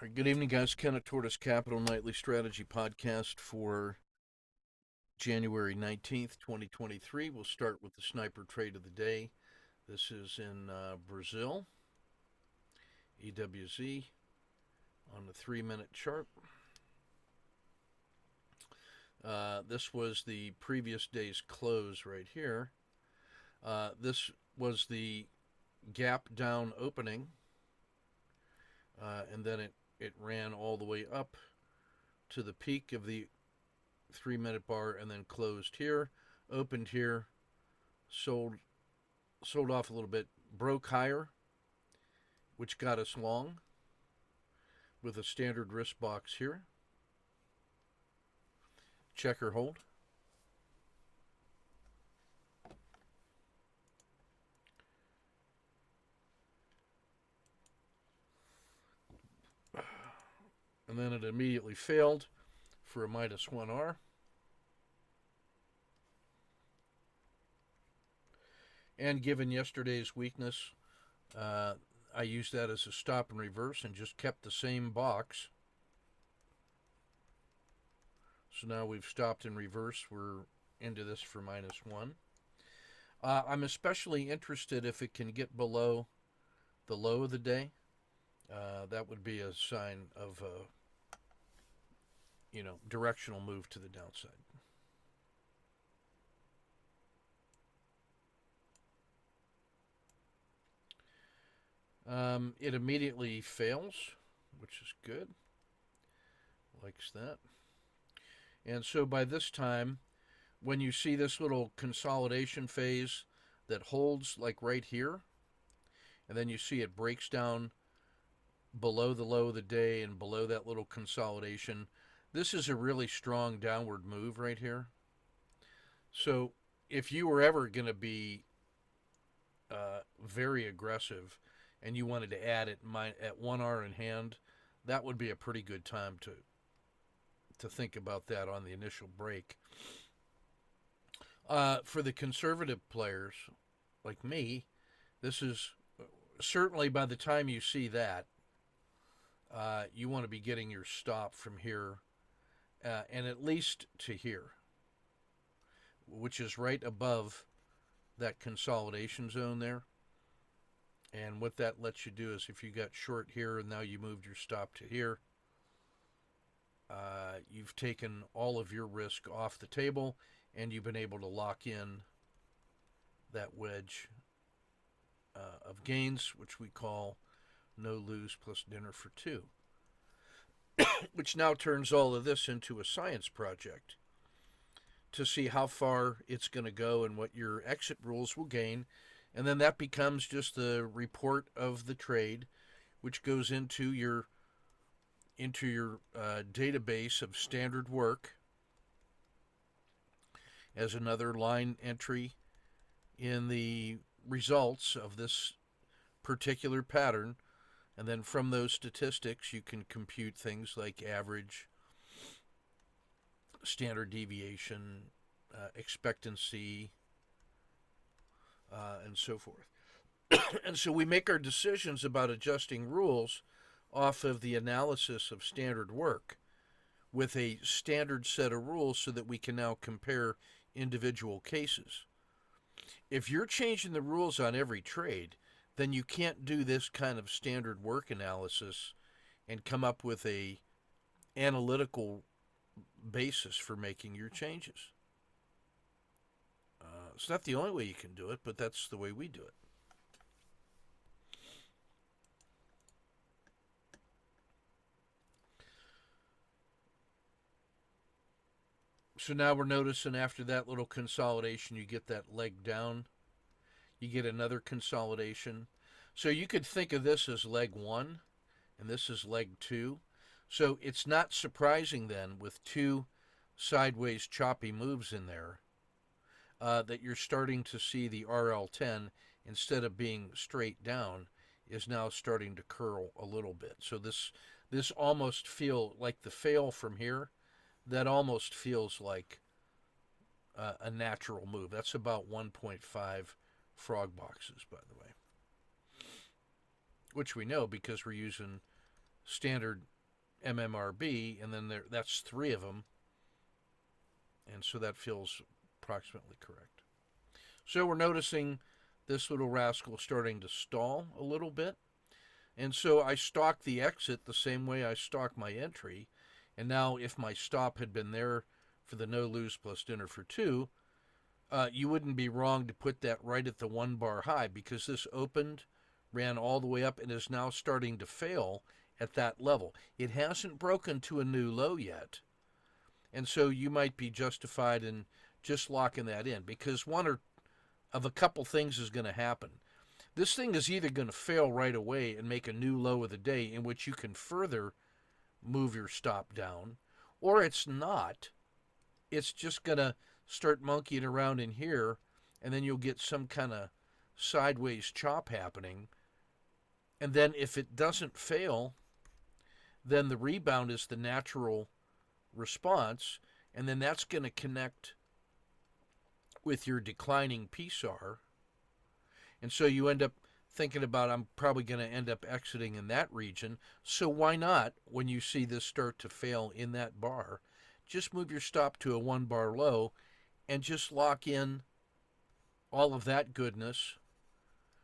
All right, good evening, guys. Ken at Tortoise Capital Nightly Strategy Podcast for January 19th, 2023. We'll start with the sniper trade of the day. This is in Brazil, EWZ, on the 3-minute chart. This was the previous day's close right here. This was the gap down opening, and then it ran all the way up to the peak of the 3-minute bar and then closed here, opened here, sold off a little bit, broke higher, which got us long with a standard risk box here. Check or hold. And then it immediately failed for a -1R. And given yesterday's weakness, I used that as a stop and reverse and just kept the same box. So now we've stopped in reverse. We're into this for -1. I'm especially interested if it can get below the low of the day. That would be a sign of a directional move to the downside. It immediately fails, which is good. Likes that. And so by this time, when you see this little consolidation phase that holds like right here, and then you see it breaks down below the low of the day and below that little consolidation, this is a really strong downward move right here. So if you were ever going to be very aggressive and you wanted to add it at 1R in hand, that would be a pretty good time to think about that on the initial break. For the conservative players like me, this is certainly by the time you see that, you want to be getting your stop from here and at least to here, which is right above that consolidation zone there. And what that lets you do is if you got short here and now you moved your stop to here, you've taken all of your risk off the table and you've been able to lock in that wedge of gains, which we call no lose plus dinner for two, which now turns all of this into a science project to see how far it's going to go and what your exit rules will gain. And then that becomes just the report of the trade, which goes into your database of standard work as another line entry in the results of this particular pattern. And then from those statistics, you can compute things like average, standard deviation, expectancy, and so forth. And so we make our decisions about adjusting rules off of the analysis of standard work with a standard set of rules so that we can now compare individual cases. If you're changing the rules on every trade, then you can't do this kind of standard work analysis and come up with a analytical basis for making your changes. It's not the only way you can do it, but that's the way we do it. So now we're noticing after that little consolidation, you get that leg down. You get another consolidation. So you could think of this as leg one, and this is leg two. So it's not surprising then, with two sideways choppy moves in there, that you're starting to see the RL10, instead of being straight down, is now starting to curl a little bit. So this almost feel like the fail from here. That almost feels like a natural move. That's about 1.5 frog boxes, by the way, which we know because we're using standard MMRB, and then that's 3 of them, and so that feels approximately correct. So we're noticing this little rascal starting to stall a little bit, and so I stalk the exit the same way I stalk my entry, and now if my stop had been there for the no lose plus dinner for 2, you wouldn't be wrong to put that right at the 1 bar high, because this opened, ran all the way up, and is now starting to fail at that level. It hasn't broken to a new low yet, and so you might be justified in just locking that in, because one or of a couple things is going to happen. This thing is either going to fail right away and make a new low of the day in which you can further move your stop down, or it's not. It's just going to start monkeying around in here, and then you'll get some kind of sideways chop happening. And then if it doesn't fail, then the rebound is the natural response, and then that's going to connect with your declining PSAR. And so you end up thinking about, I'm probably going to end up exiting in that region. So why not, when you see this start to fail in that bar, just move your stop to a 1 bar low and just lock in all of that goodness,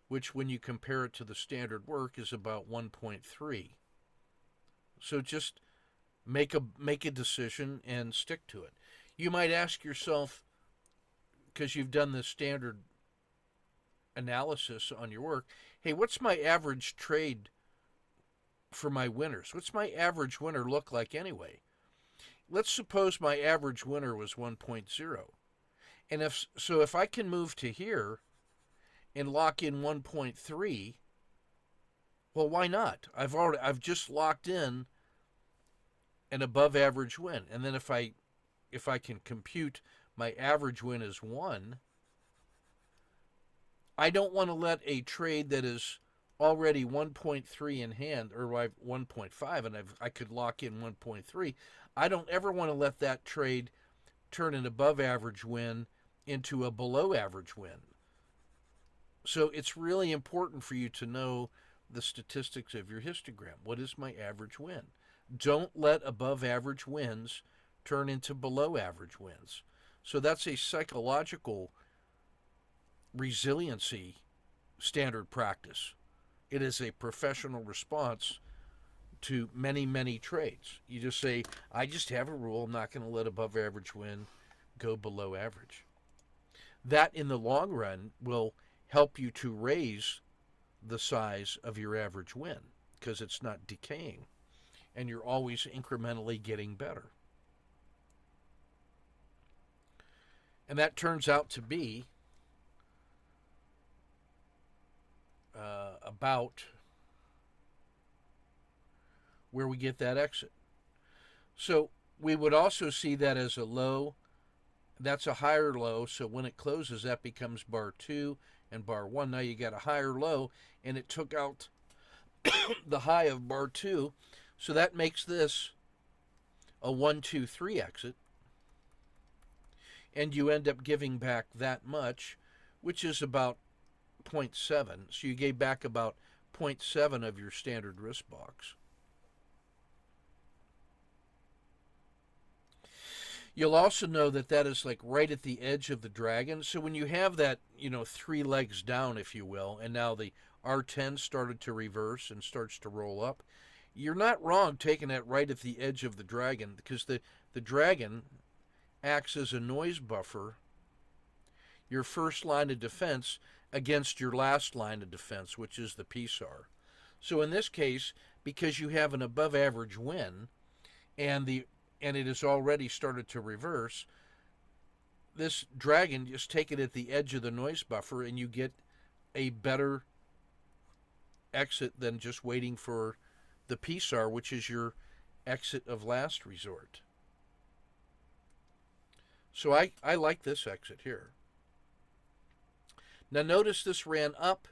which when you compare it to the standard work is about 1.3. So just make a decision and stick to it. You might ask yourself, because you've done this standard analysis on your work, hey, what's my average trade for my winners? What's my average winner look like anyway? Let's suppose my average winner was 1.0. And if I can move to here and lock in 1.3, well, why not? I've just locked in an above average win. And then if I can compute my average win as 1, I don't want to let a trade that is already 1.3 in hand, or 1.5, and I could lock in 1.3. I don't ever want to let that trade turn an above average win into a below average win. So it's really important for you to know the statistics of your histogram. What is my average win? Don't let above average wins turn into below average wins. So that's a psychological resiliency standard practice. It is a professional response to many, many trades. You just say, I just have a rule, I'm not going to let above average win go below average. That in the long run will help you to raise the size of your average win, because it's not decaying and you're always incrementally getting better. And that turns out to be about where we get that exit. So we would also see that as a low. That's a higher low, so when it closes, that becomes bar 2 and bar 1. Now you got a higher low, and it took out the high of bar 2, so that makes this a 1, 2, 3 exit, and you end up giving back that much, which is about 0.7. So you gave back about 0.7 of your standard risk box. You'll also know that that is like right at the edge of the dragon. So when you have that, 3 legs down, if you will, and now the R10 started to reverse and starts to roll up, you're not wrong taking that right at the edge of the dragon, because the dragon acts as a noise buffer, your first line of defense against your last line of defense, which is the PSAR. So in this case, because you have an above average win and it has already started to reverse, this dragon, just take it at the edge of the noise buffer and you get a better exit than just waiting for the PSAR, which is your exit of last resort. So I like this exit here. Now notice this ran up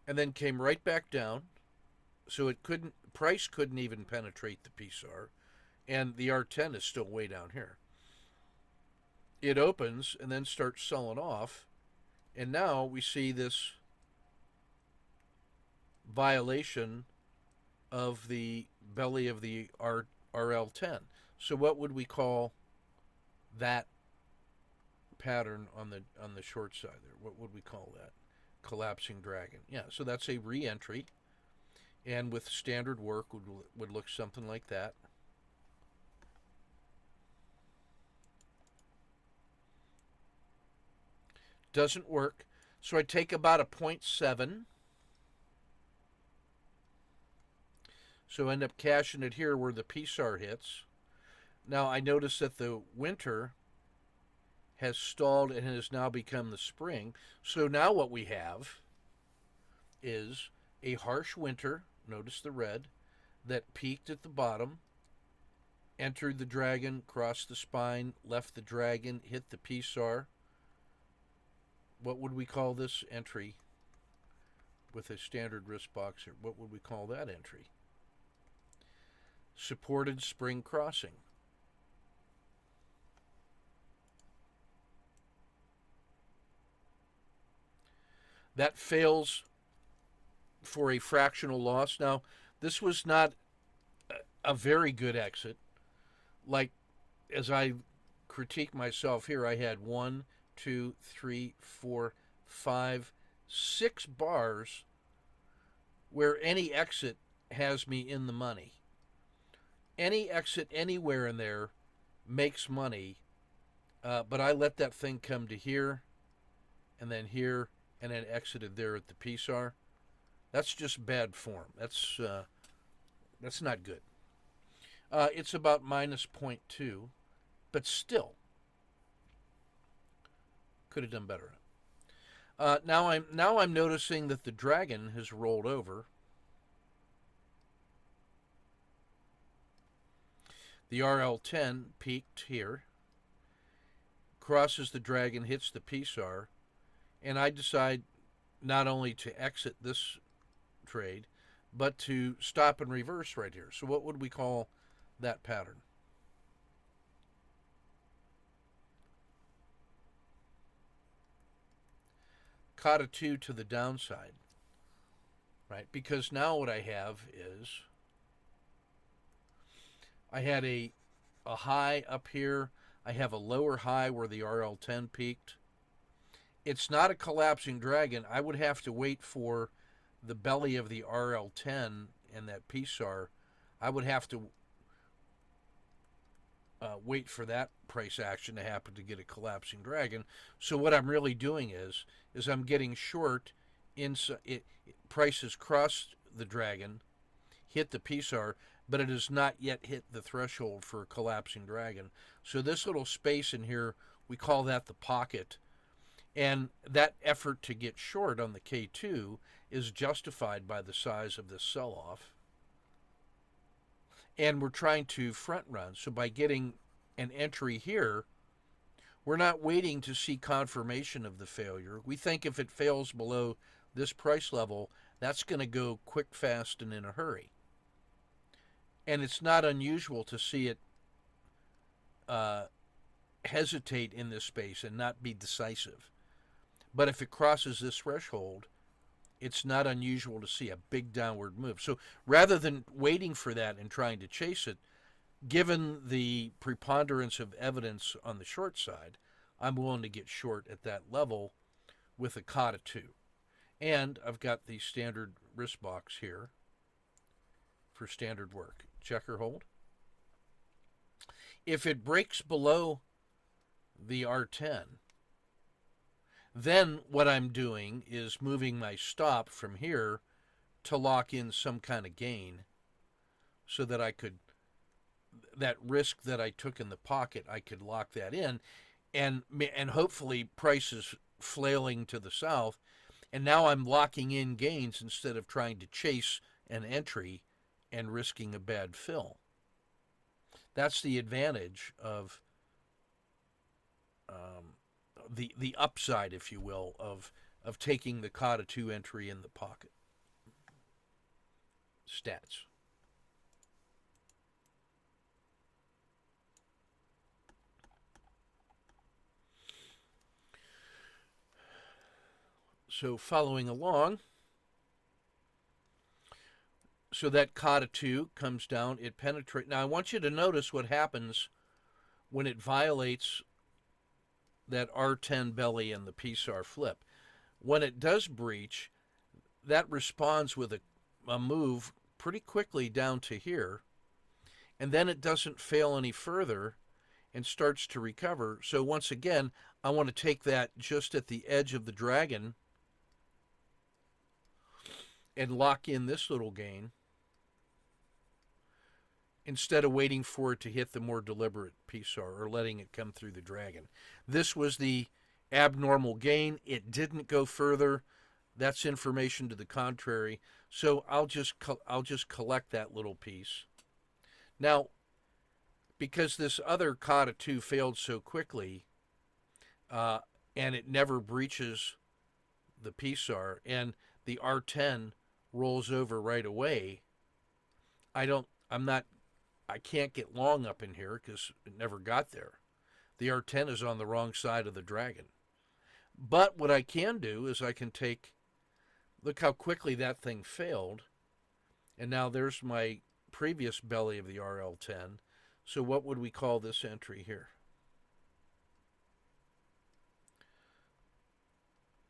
and then came right back down. So price couldn't even penetrate the PSAR, and the R10 is still way down here. It opens and then starts selling off, and now we see this violation of the belly of the RL10. So what would we call that pattern on the short side there? What would we call that? Collapsing dragon. Yeah, so that's a re-entry, and with standard work would look something like that. Doesn't work. So I take about a 0.7. So end up cashing it here where the PSAR hits. Now I notice that the winter has stalled and has now become the spring. So now what we have is a harsh winter, notice the red, that peaked at the bottom, entered the dragon, crossed the spine, left the dragon, hit the PSAR. What would we call this entry with a standard risk box here? What would we call that entry? Supported spring crossing. That fails for a fractional loss. Now, this was not a very good exit. Like, as I critique myself here, I had 1, 2, 3, 4, 5, 6 bars where any exit has me in the money. Any exit anywhere in there makes money, but I let that thing come to here and then here and then exited there at the PSAR. That's just bad form. That's not good. It's about minus zero point 0.2, but still could have done better. Now I'm noticing that the dragon has rolled over. The RL10 peaked here, crosses the dragon, hits the PSAR, and I decide not only to exit this trade, but to stop and reverse right here. So what would we call that pattern? Caught a 2 to the downside, right? Because now what I have is I had a high up here. I have a lower high where the RL10 peaked. It's not a collapsing dragon. I would have to wait for the belly of the RL10 and that PSAR. I would have to wait for that price action to happen to get a collapsing dragon. So what I'm really doing is I'm getting short. Prices crossed the dragon, hit the PSAR, but it has not yet hit the threshold for a collapsing dragon. So this little space in here, we call that the pocket. And that effort to get short on the K2 is justified by the size of this sell-off. And we're trying to front run. So by getting an entry here, we're not waiting to see confirmation of the failure. We think if it fails below this price level, that's going to go quick, fast, and in a hurry. And it's not unusual to see it hesitate in this space and not be decisive. But if it crosses this threshold, it's not unusual to see a big downward move. So rather than waiting for that and trying to chase it, given the preponderance of evidence on the short side, I'm willing to get short at that level with a COTA 2. And I've got the standard risk box here for standard work. Check or hold. If it breaks below the R10, then what I'm doing is moving my stop from here to lock in some kind of gain so that I could, that risk that I took in the pocket, I could lock that in, and hopefully prices flailing to the south, and now I'm locking in gains instead of trying to chase an entry and risking a bad fill. That's the advantage of the upside, if you will, of taking the COTA 2 entry in the pocket. Stats. So following along, So that kata 2 comes down, it penetrates. Now I want you to notice what happens when it violates that R10 belly and the PSAR flip. When it does breach, that responds with a move pretty quickly down to here, and then it doesn't fail any further and starts to recover. So once again, I want to take that just at the edge of the dragon and lock in this little gain instead of waiting for it to hit the more deliberate PSAR or letting it come through the dragon. This was the abnormal gain. It didn't go further. That's information to the contrary. So I'll just collect that little piece. Now, because this other kata 2 failed so quickly, and it never breaches the PSAR, and the R10 rolls over right away, I can't get long up in here because it never got there. The R10 is on the wrong side of the dragon. But what I can do is I can take, look how quickly that thing failed, and now there's my previous belly of the RL10. So what would we call this entry here?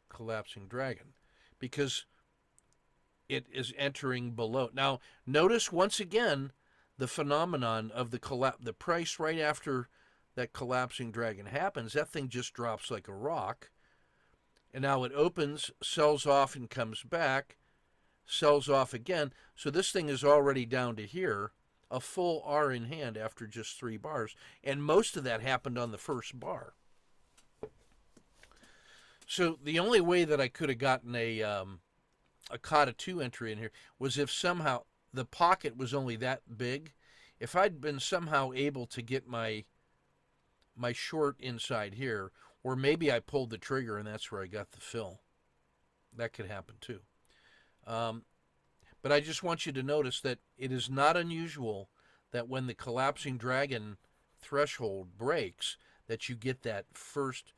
Collapsing dragon, because it is entering below. Now, notice once again the phenomenon of the price right after that collapsing dragon happens. That thing just drops like a rock, and now it opens, sells off, and comes back, sells off again. So this thing is already down to here, a full R in hand after just 3 bars, and most of that happened on the first bar. So the only way that I could have gotten a kata 2 entry in here was if somehow the pocket was only that big. If I'd been somehow able to get my short inside here, or maybe I pulled the trigger and that's where I got the fill. That could happen too. But I just want you to notice that it is not unusual that when the collapsing dragon threshold breaks, that you get that first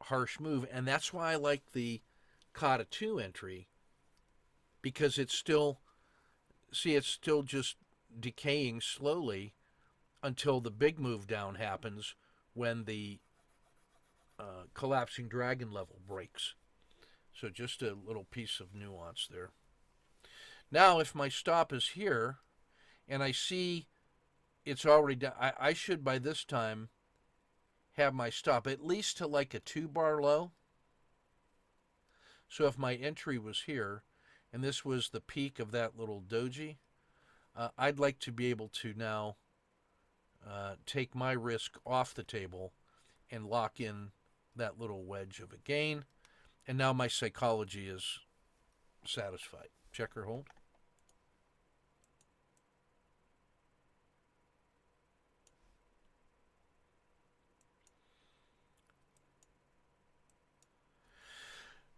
harsh move. And that's why I like the kata 2 entry, because it's still just decaying slowly until the big move down happens when the collapsing dragon level breaks. So just a little piece of nuance there. Now, if my stop is here, and I see it's already down, I should by this time have my stop at least to like a 2-bar low. So if my entry was here, and this was the peak of that little doji, I'd like to be able to now take my risk off the table and lock in that little wedge of a gain. And now my psychology is satisfied. Check or hold.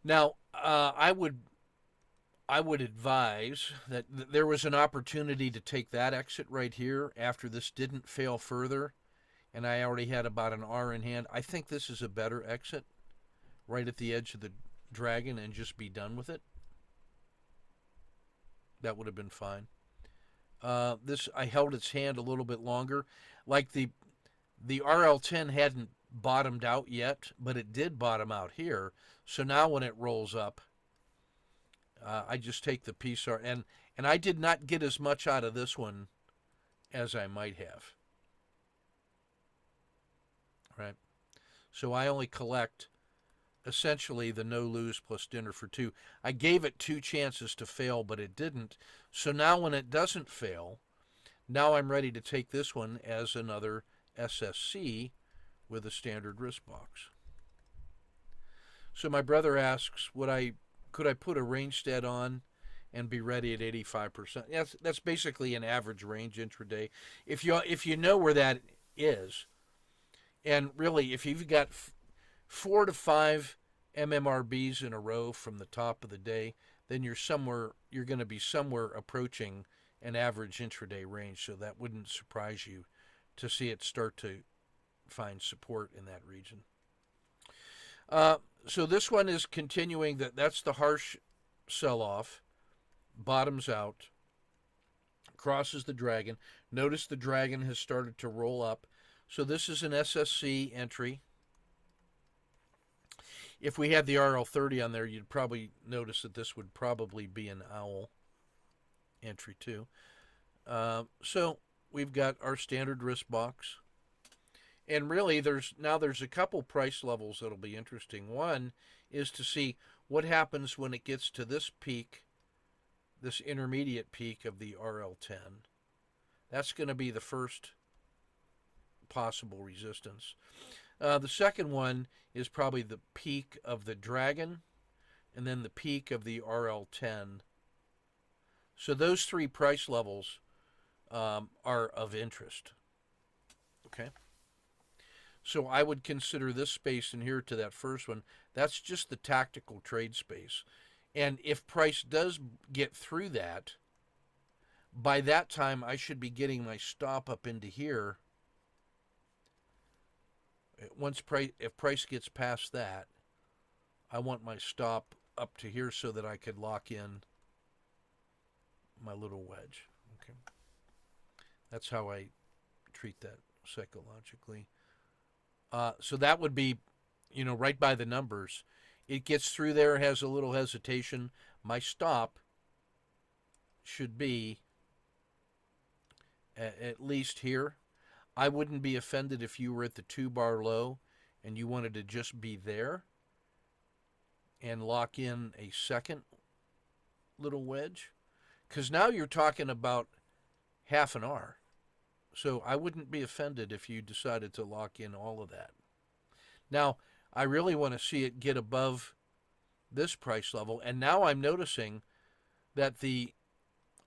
Now, I would advise that there was an opportunity to take that exit right here after this didn't fail further, and I already had about an R in hand. I think this is a better exit right at the edge of the dragon and just be done with it. That would have been fine. This, I held its hand a little bit longer. Like the RL10 hadn't bottomed out yet, but it did bottom out here. So now when it rolls up, I just take the PSAR, and I did not get as much out of this one as I might have. Right? So I only collect essentially the no lose plus dinner for 2. I gave it 2 chances to fail, but it didn't. So now when it doesn't fail, now I'm ready to take this one as another SSC with a standard risk box. So my brother asks, could I put a range stead on and be ready at 85%? That's basically an average range intraday. If you know where that is, and really if you've got 4 to 5 MMRBs in a row from the top of the day, then you're going to be somewhere approaching an average intraday range. So that wouldn't surprise you to see it start to find support in that region. So this one is continuing. That's the harsh sell-off, bottoms out, crosses the dragon. Notice the dragon has started to roll up. So this is an SSC entry. If we had the RL30 on there, you'd probably notice that this would probably be an owl entry too. So we've got our standard risk box. And really, there's a couple price levels that'll be interesting. One is to see what happens when it gets to this peak, this intermediate peak of the RL10. That's going to be the first possible resistance. The second one is probably the peak of the dragon, and then the peak of the RL10. So those three price levels are of interest. Okay. So I would consider this space in here to that first one. That's just the tactical trade space. And if price does get through that, by that time I should be getting my stop up into here. If price gets past that, I want my stop up to here so that I could lock in my little wedge. Okay. That's how I treat that psychologically. So that would be, right by the numbers. It gets through there, has a little hesitation. My stop should be at least here. I wouldn't be offended if you were at the 2-bar low and you wanted to just be there and lock in a second little wedge. Because now you're talking about half an R. So I wouldn't be offended if you decided to lock in all of that. Now, I really want to see it get above this price level. And now I'm noticing that the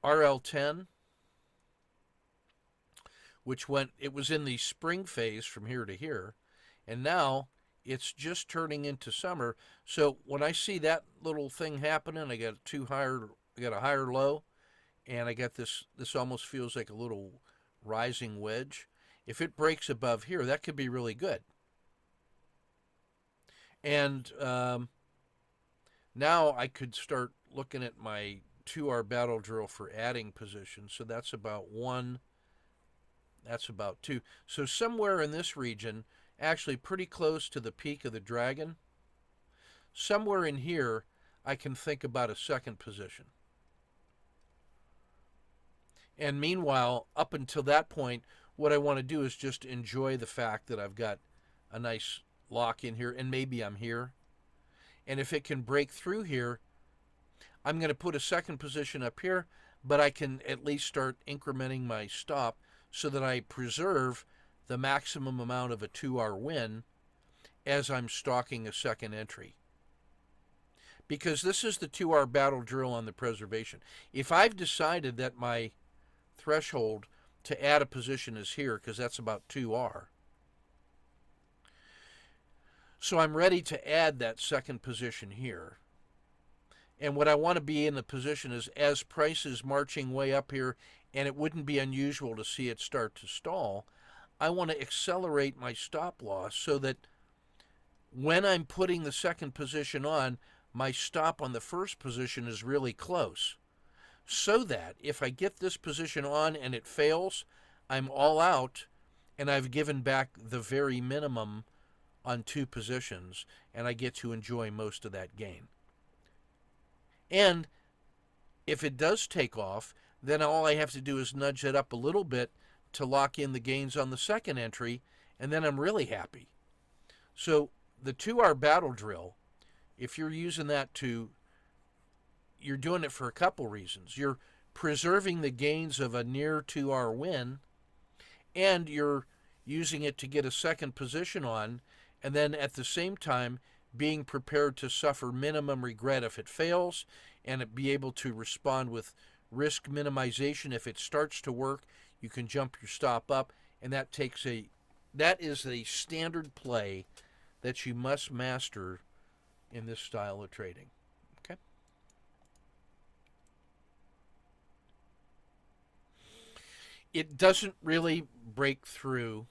RL10, it was in the spring phase from here to here, and now it's just turning into summer. So when I see that little thing happening, I got a higher low, and I got this almost feels like a little rising wedge. If it breaks above here, that could be really good. And now I could start looking at my 2-hour battle drill for adding positions. So that's about 1. That's about 2. So somewhere in this region, actually pretty close to the peak of the dragon, somewhere in here, I can think about a second position. And meanwhile, up until that point, what I want to do is just enjoy the fact that I've got a nice lock in here, and maybe I'm here. And if it can break through here, I'm going to put a second position up here, but I can at least start incrementing my stop so that I preserve the maximum amount of a 2-hour win as I'm stalking a second entry. Because this is the 2-hour battle drill on the preservation. If I've decided that my threshold to add a position is here, because that's about 2R. So I'm ready to add that second position here. And what I want to be in the position is as price is marching way up here, and it wouldn't be unusual to see it start to stall, I want to accelerate my stop loss so that when I'm putting the second position on, my stop on the first position is really close. So that if I get this position on and it fails, I'm all out and I've given back the very minimum on 2 positions, and I get to enjoy most of that gain. And if it does take off, then all I have to do is nudge it up a little bit to lock in the gains on the second entry, and then I'm really happy. So the 2-hour battle drill, if you're using that you're doing it for a couple reasons. You're preserving the gains of a near 2-hour win, and you're using it to get a second position on, and then at the same time being prepared to suffer minimum regret if it fails, and be able to respond with risk minimization. If it starts to work, you can jump your stop up, and that is a standard play that you must master in this style of trading. Okay? It doesn't really break through,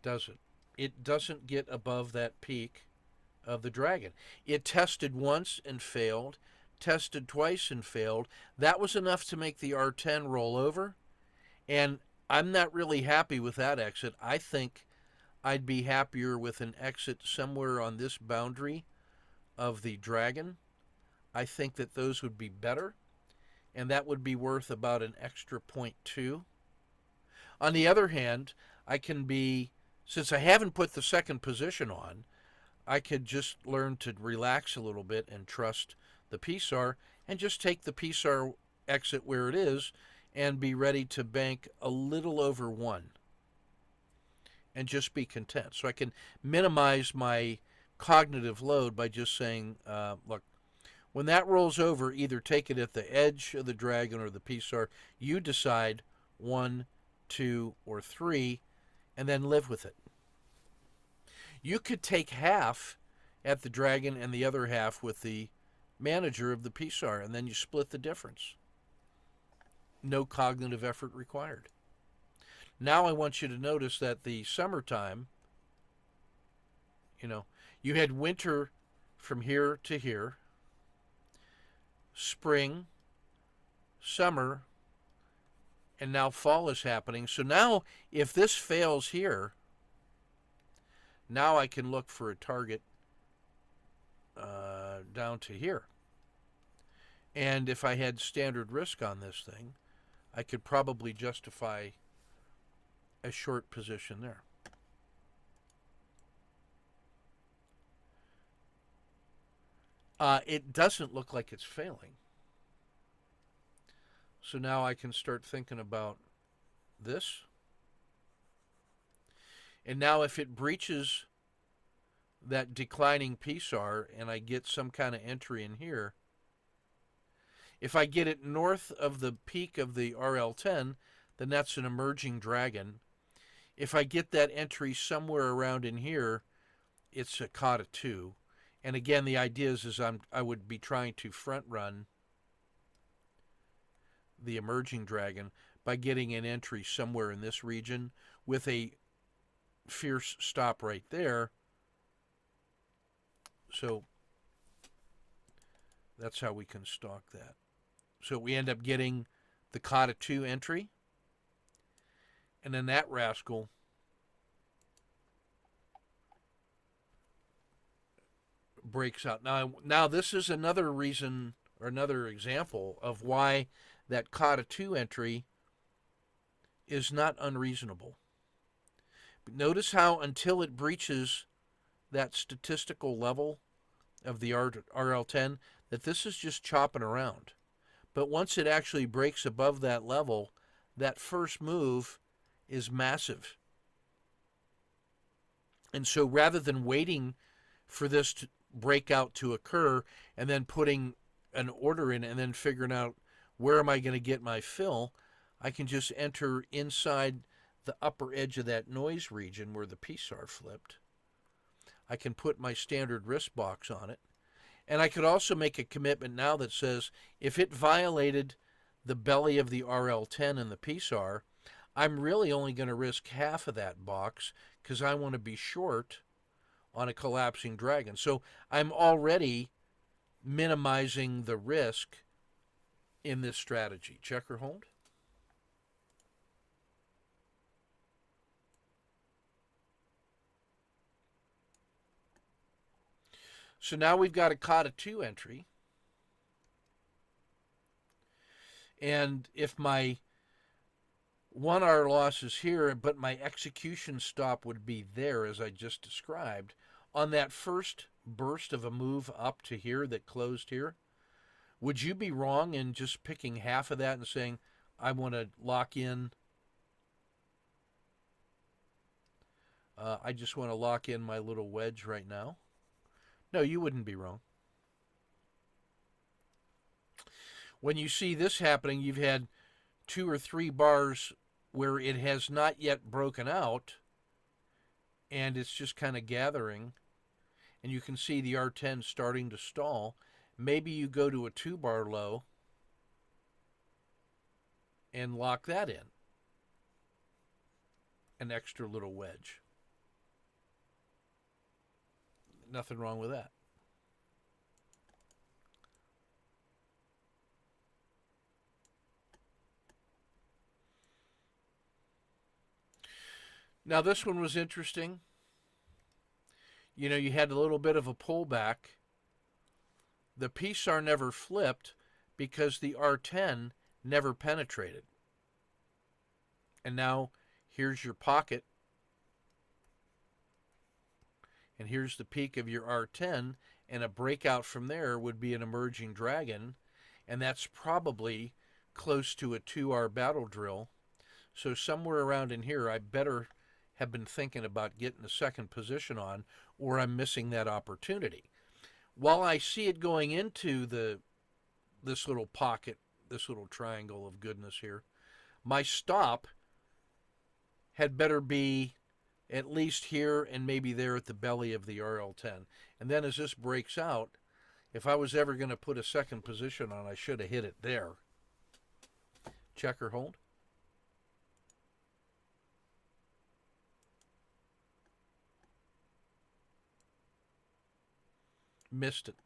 does it? It doesn't get above that peak of the dragon. It tested once and failed, tested twice and failed. That was enough to make the R10 roll over, and I'm not really happy with that exit. I think I'd be happier with an exit somewhere on this boundary of the dragon. I think that those would be better, and that would be worth about an extra 0.2. On the other hand, I can be, since I haven't put the second position on, I could just learn to relax a little bit and trust the PSAR and just take the PSAR exit where it is and be ready to bank a little over 1 and just be content. So I can minimize my cognitive load by just saying, look, when that rolls over, either take it at the edge of the dragon or the PSAR. You decide 1, 2, or 3, and then live with it. You could take half at the dragon and the other half with the manager of the PSAR, and then you split the difference. No cognitive effort required. Now I want you to notice that the summertime, you had winter from here to here, spring, summer, and now fall is happening. So now if this fails here, now I can look for a target down to here. And if I had standard risk on this thing, I could probably justify a short position there. It doesn't look like it's failing. So now I can start thinking about this. And now if it breaches that declining PSAR and I get some kind of entry in here, if I get it north of the peak of the RL10, then that's an emerging dragon. If I get that entry somewhere around in here, it's a Kata 2. And again, the idea is I would be trying to front run the emerging dragon by getting an entry somewhere in this region with a fierce stop right there. So that's how we can stalk that. So we end up getting the Kata 2 entry, and then that rascal breaks out. Now this is another reason or another example of why that Kata 2 entry is not unreasonable. But notice how until it breaches that statistical level of the RL10, that this is just chopping around. But once it actually breaks above that level, that first move is massive. And so rather than waiting for this breakout to occur and then putting an order in and then figuring out where am I going to get my fill, I can just enter inside the upper edge of that noise region where the PSAR flipped. I can put my standard risk box on it. And I could also make a commitment now that says if it violated the belly of the RL10 and the PSAR, I'm really only going to risk half of that box because I want to be short on a collapsing dragon. So I'm already minimizing the risk in this strategy. Check or hold? So now we've got a Kata 2 entry. And if my 1R loss is here, but my execution stop would be there as I just described, on that first burst of a move up to here that closed here, would you be wrong in just picking half of that and saying, I want to lock in, I just want to lock in my little wedge right now? No, you wouldn't be wrong. When you see this happening, you've had 2 or 3 bars where it has not yet broken out, and it's just kind of gathering, and you can see the R10 starting to stall. Maybe you go to a 2-bar low and lock that in. An extra little wedge. Nothing wrong with that. Now this one was interesting. You know, you had a little bit of a pullback. The PSAR never flipped because the R10 never penetrated. And now here's your pocket, and here's the peak of your R10, and a breakout from there would be an emerging dragon, and that's probably close to a 2-hour battle drill. So somewhere around in here, I better have been thinking about getting a second position on, or I'm missing that opportunity. While I see it going into this little pocket, this little triangle of goodness here, my stop had better be at least here and maybe there at the belly of the RL10. And then as this breaks out, if I was ever going to put a second position on, I should have hit it there. Check or hold? Missed it.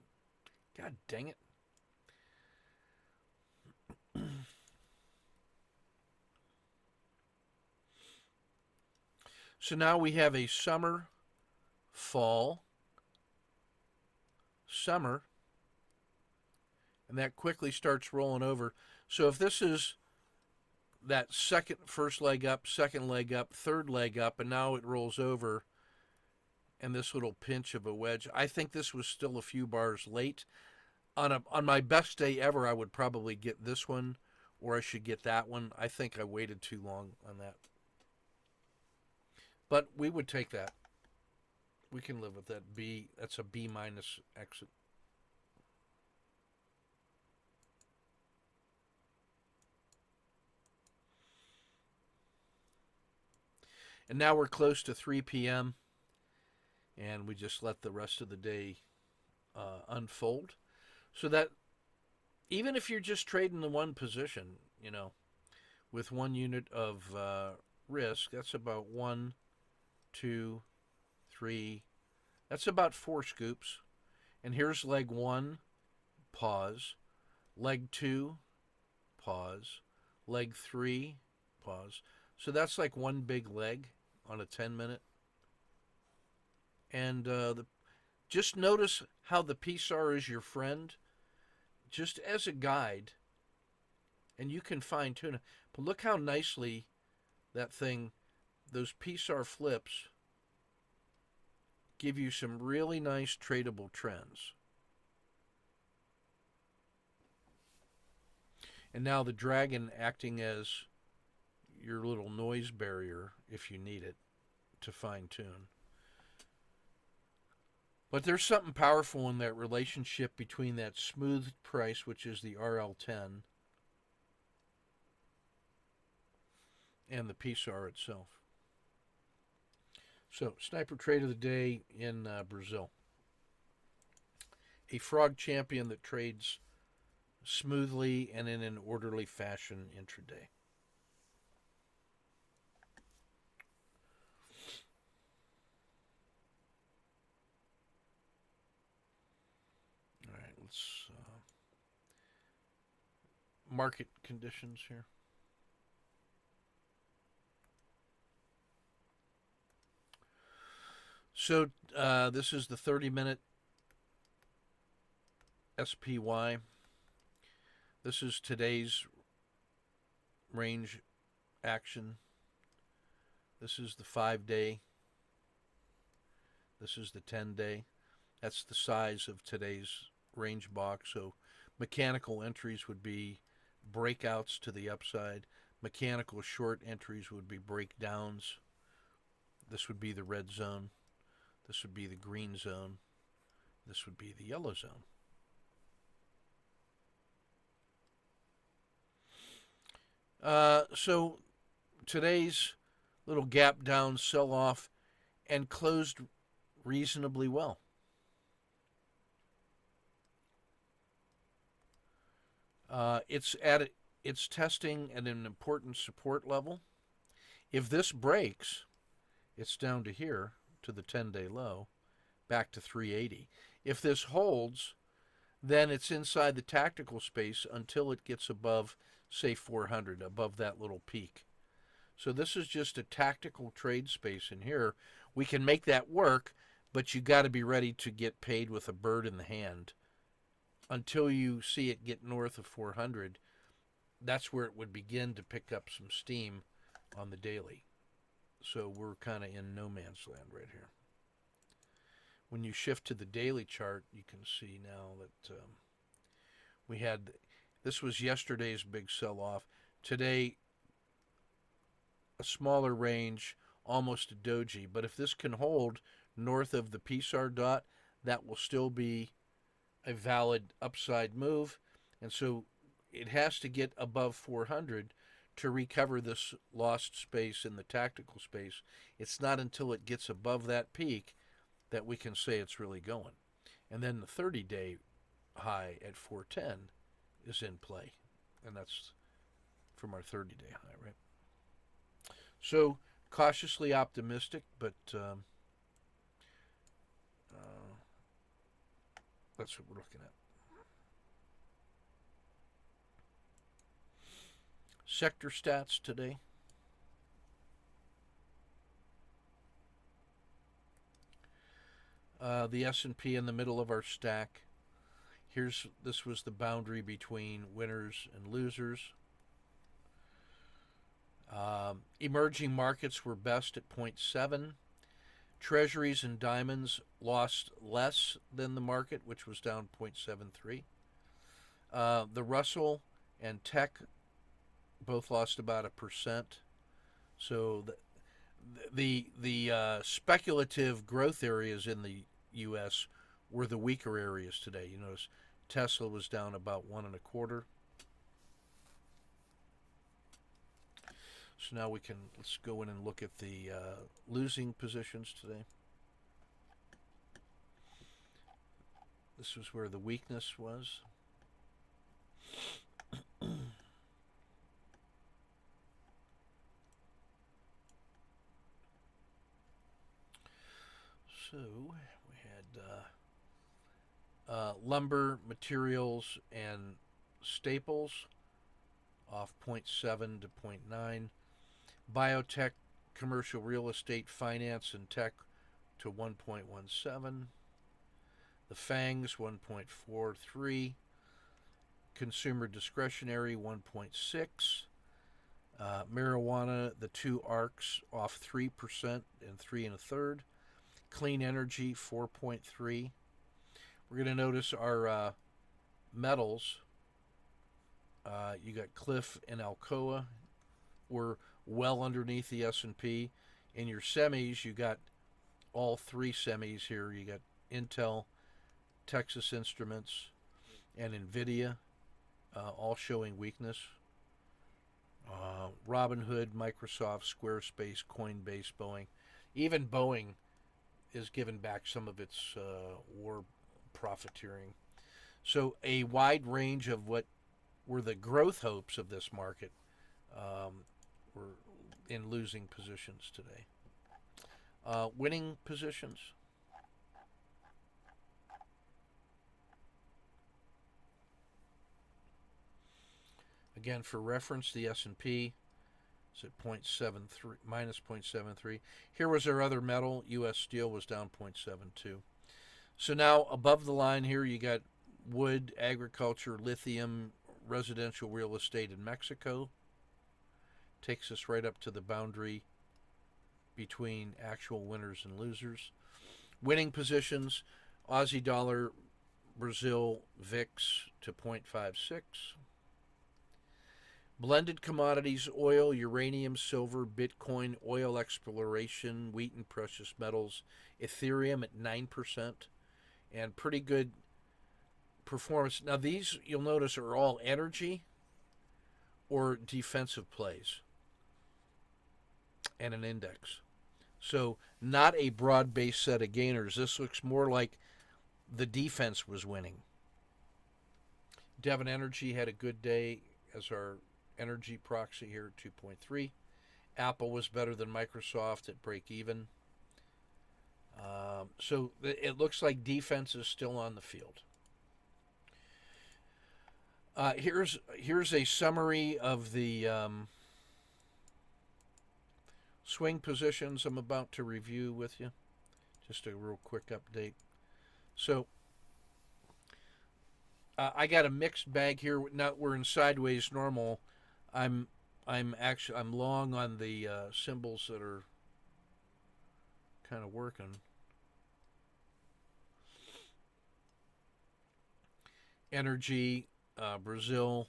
God dang it. So now we have a summer, fall, summer, and that quickly starts rolling over. So if this is that first leg up, second leg up, third leg up, and now it rolls over, and this little pinch of a wedge, I think this was still a few bars late. On my best day ever, I would probably get this one, or I should get that one. I think I waited too long on that. But we would take that. We can live with that B. That's a B minus exit. And now we're close to 3 p.m. and we just let the rest of the day unfold. So that even if you're just trading the one position, you know, with 1 unit of risk, that's about 1, 2, 3. That's about 4 scoops. And here's leg 1, pause. Leg 2, pause. Leg 3, pause. So that's like one big leg on a 10-minute. And just notice how the PSAR is your friend, just as a guide, and you can fine tune it. But look how nicely that thing, those PSAR flips, give you some really nice tradable trends. And now the dragon acting as your little noise barrier if you need it to fine tune. But there's something powerful in that relationship between that smooth price, which is the RL10, and the PSAR itself. So, sniper trade of the day in Brazil. A frog champion that trades smoothly and in an orderly fashion intraday. All right, let's market conditions here. So this is the 30-minute SPY. This is today's range action. This is the 5-day. This is the 10-day. That's the size of today's range box. So mechanical entries would be breakouts to the upside. Mechanical short entries would be breakdowns. This would be the red zone. This would be the green zone. This would be the yellow zone. So today's little gap down sell off and closed reasonably well. It's testing at an important support level. If this breaks, it's down to here to the 10-day low, back to 380. If this holds, then it's inside the tactical space until it gets above, say, 400, above that little peak. So this is just a tactical trade space in here. We can make that work, but you got to be ready to get paid with a bird in the hand until you see it get north of 400. That's where it would begin to pick up some steam on the daily. So we're kind of in no man's land right here. When you shift to the daily chart, you can see now that we had, this was yesterday's big sell-off. Today, a smaller range, almost a doji. But if this can hold north of the PSAR dot, that will still be a valid upside move. And so it has to get above 400 to recover this lost space in the tactical space. It's not until it gets above that peak that we can say it's really going. And then the 30-day high at 410 is in play. And that's from our 30-day high, right? So cautiously optimistic, but that's what we're looking at. Sector stats today. The S&P in the middle of our stack. This was the boundary between winners and losers. Emerging markets were best at 0.7. Treasuries and diamonds lost less than the market, which was down 0.73. The Russell and tech both lost about 1%. So the speculative growth areas in the U.S. were the weaker areas today. You notice Tesla was down about 1.25. So now let's go in and look at the losing positions today. This was where the weakness was. So we had lumber, materials, and staples off 0.7 to 0.9. Biotech, commercial real estate, finance, and tech to 1.17. The FANGs 1.43. Consumer discretionary 1.6. Marijuana, the two ARCs off 3% and 3.33. Clean energy 4.3. We're going to notice our metals. You got Cliff and Alcoa were well underneath the S&P. In your semis, you got all three semis here. You got Intel, Texas Instruments, and NVIDIA, all showing weakness. Robinhood, Microsoft, Squarespace, Coinbase, Boeing. Even Boeing is given back some of its war profiteering. So a wide range of what were the growth hopes of this market were in losing positions today. Winning positions. Again, for reference, the S&P is at 0.73, minus 0.73. Here was our other metal. U.S. steel was down 0.72. So now above the line here, you got wood, agriculture, lithium, residential real estate in Mexico. Takes us right up to the boundary between actual winners and losers. Winning positions, Aussie dollar, Brazil, VIX to 0.56. Blended commodities, oil, uranium, silver, Bitcoin, oil exploration, wheat and precious metals, Ethereum at 9%, and pretty good performance. Now these, you'll notice, are all energy or defensive plays and an index. So not a broad-based set of gainers. This looks more like the defense was winning. Devon Energy had a good day as our energy proxy here at 2.3. Apple was better than Microsoft at break even. So it looks like defense is still on the field. Here's a summary of the Swing positions I'm about to review with you. Just a real quick update. So I got a mixed bag here. Now we're in sideways normal. I'm I'm long on the symbols that are kind of working. Energy, Brazil,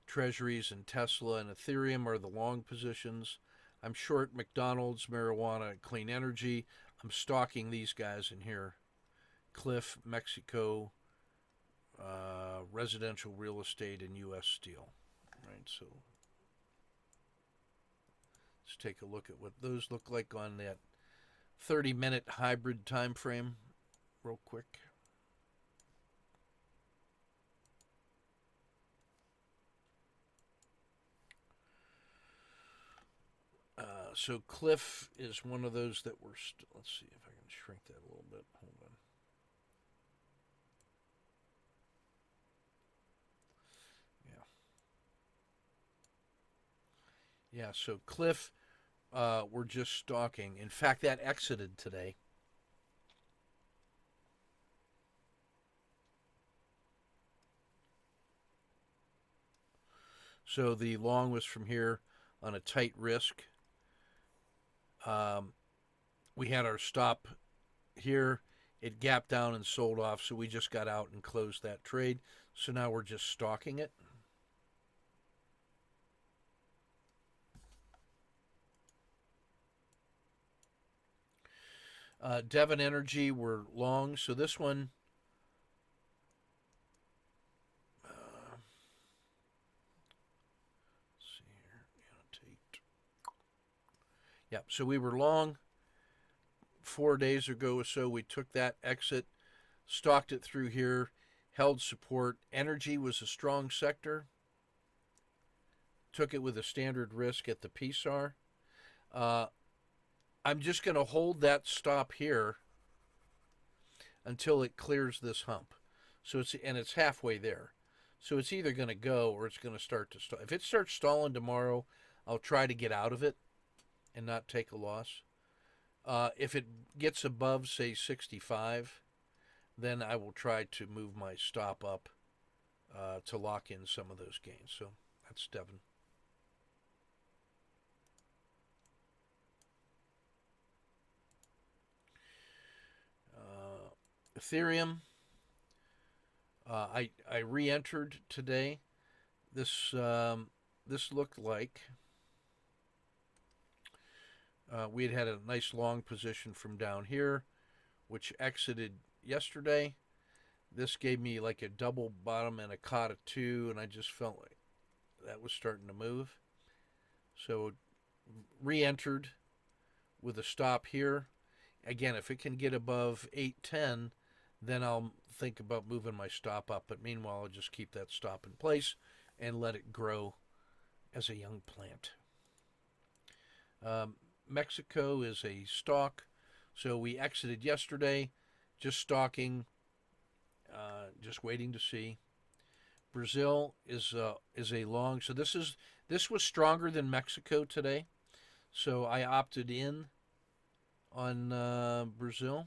Treasuries, and Tesla and Ethereum are the long positions. I'm short McDonald's, marijuana, clean energy. I'm stalking these guys in here. Cliff, Mexico, residential real estate, and U.S. steel. Right, so let's take a look at what those look like on that 30-minute hybrid time frame real quick. So Cliff is one of those that we're. Let's see if I can shrink that a little bit. Hold on. Yeah. Yeah. So Cliff, we're just stalking. In fact, that exited today. So the long was from here on a tight risk. Um, we had our stop here. It gapped down and sold off, so we just got out and closed that trade. So now we're just stalking it. Devon Energy, we're long. So this one, let's see here, annotate. Yeah, so we were long 4 days ago or so. We took that exit, stalked it through here, held support. Energy was a strong sector. Took it with a standard risk at the PSAR. Uh, I'm just going to hold that stop here until it clears this hump. So it's halfway there. So it's either going to go or it's going to start to stall. If it starts stalling tomorrow, I'll try to get out of it and not take a loss. If it gets above, say, 65, then I will try to move my stop up to lock in some of those gains. So that's Devon. Ethereum, I re-entered today. This looked like we had a nice long position from down here, which exited yesterday. This gave me like a double bottom and a caught of two, and I just felt like that was starting to move. So re-entered with a stop here. Again, if it can get above 810, then I'll think about moving my stop up. But meanwhile, I'll just keep that stop in place and let it grow as a young plant. Mexico is a stalk. So we exited yesterday, just stalking, just waiting to see. Brazil is a long. So this was stronger than Mexico today. So I opted in on Brazil.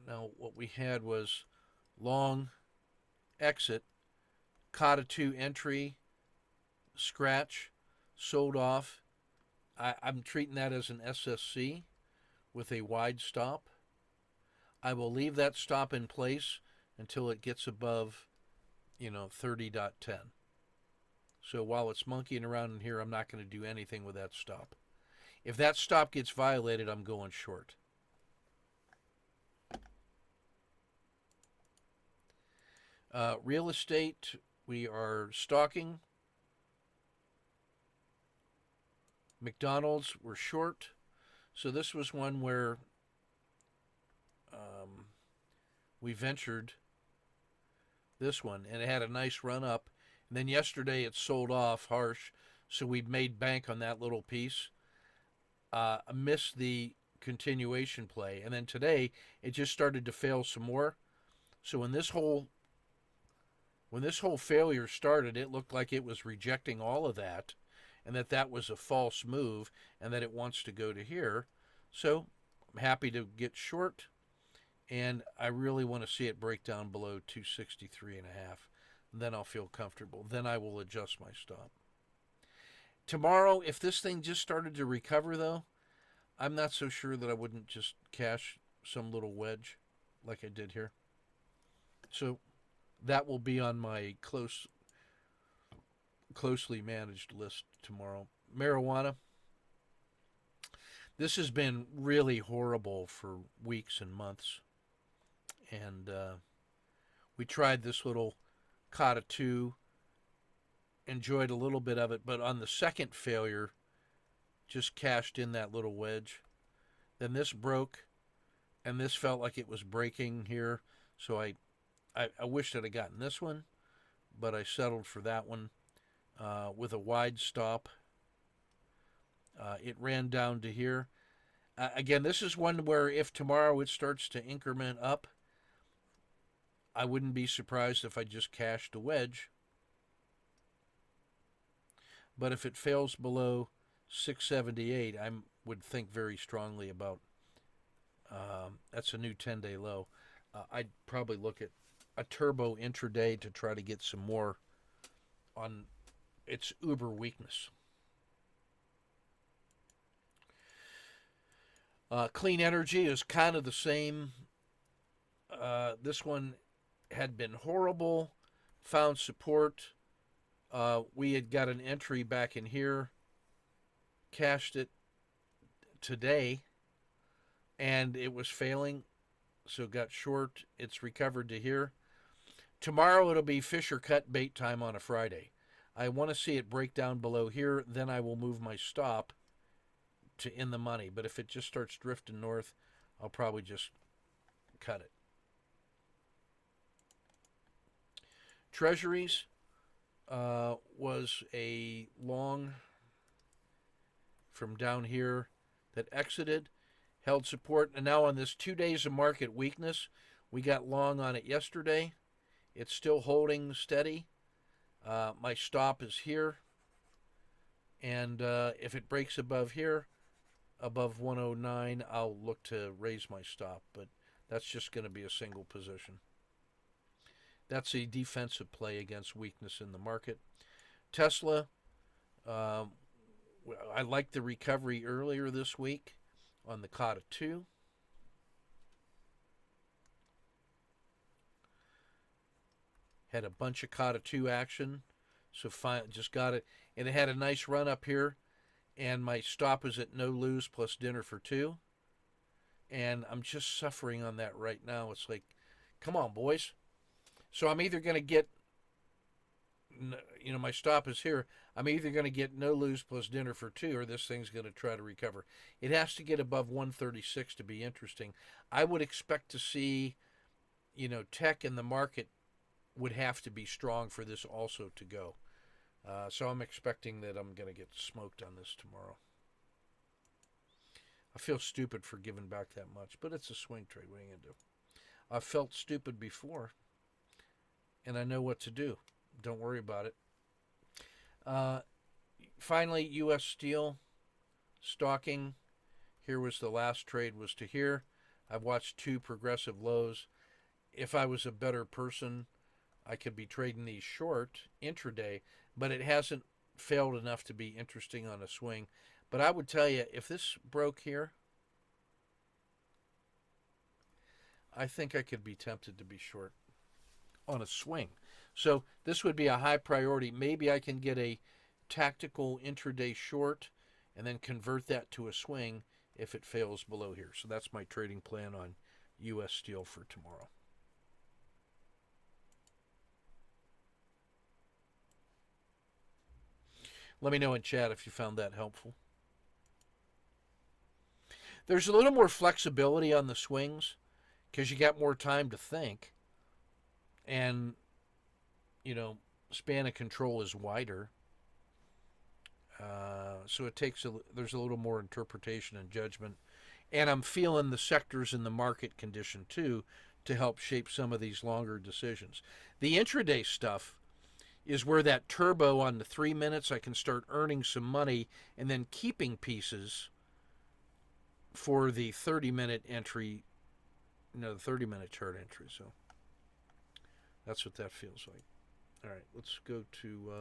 Now what we had was long exit, caught a two entry, scratch, sold off. I'm treating that as an SSC with a wide stop. I will leave that stop in place until it gets above, 30.10. So while it's monkeying around in here, I'm not going to do anything with that stop. If that stop gets violated, I'm going short. Real estate, we are stalking. McDonald's, we're short. So this was one where we ventured this one, and it had a nice run up. And then yesterday it sold off harsh, so we made bank on that little piece. I missed the continuation play, and then today it just started to fail some more. So when When this whole failure started, it looked like it was rejecting all of that, and that was a false move, and that it wants to go to here. So I'm happy to get short, and I really want to see it break down below 263 and a half. Then I'll feel comfortable. Then I will adjust my stop. Tomorrow, if this thing just started to recover, though, I'm not so sure that I wouldn't just cash some little wedge like I did here. So that will be on my closely managed list tomorrow. Marijuana. This has been really horrible for weeks and months. And we tried this little Kata 2, enjoyed a little bit of it, but on the second failure, just cashed in that little wedge. Then this broke, and this felt like it was breaking here. So I wished I'd have gotten this one, but I settled for that one with a wide stop. It ran down to here. Again, this is one where if tomorrow it starts to increment up, I wouldn't be surprised if I just cashed a wedge. But if it fails below 678, I would think very strongly about that's a new 10-day low. I'd probably look at a turbo intraday to try to get some more on its uber weakness. Clean energy is kind of the same. This one had been horrible, found support. We had got an entry back in here, cashed it today, and it was failing, so got short. It's recovered to here. Tomorrow it'll be Fisher cut bait time on a Friday. I want to see it break down below here, then I will move my stop to in the money. But if it just starts drifting north, I'll probably just cut it. Treasuries was a long from down here that exited, held support, and now on this 2 days of market weakness, we got long on it yesterday. It's still holding steady. My stop is here, and if it breaks above here, above 109, I'll look to raise my stop, but that's just going to be a single position. That's a defensive play against weakness in the market. Tesla, I liked the recovery earlier this week on the Kata 2. Had a bunch of Kata 2 action, so just got it. And it had a nice run up here, and my stop is at no lose plus dinner for 2. And I'm just suffering on that right now. It's like, come on, boys. So I'm either going to get, my stop is here. I'm either going to get no lose plus dinner for 2, or this thing's going to try to recover. It has to get above 136 to be interesting. I would expect to see, tech in the market would have to be strong for this also to go. So I'm expecting that I'm going to get smoked on this tomorrow. I feel stupid for giving back that much, but it's a swing trade. What are you going to do? I've felt stupid before, and I know what to do. Don't worry about it. Finally, U.S. Steel stalking. Here was the last trade was to here. I've watched 2 progressive lows. If I was a better person, I could be trading these short intraday, but it hasn't failed enough to be interesting on a swing. But I would tell you, if this broke here, I think I could be tempted to be short on a swing. So this would be a high priority. Maybe I can get a tactical intraday short and then convert that to a swing if it fails below here. So that's my trading plan on U.S. Steel for tomorrow. Let me know in chat if you found that helpful. There's a little more flexibility on the swings because you got more time to think. And, span of control is wider. So there's a little more interpretation and judgment. And I'm feeling the sectors in the market condition too to help shape some of these longer decisions. The intraday stuff is where that turbo on the 3 minutes, I can start earning some money and then keeping pieces for the 30-minute entry, the 30-minute chart entry. So that's what that feels like. All right, let's go to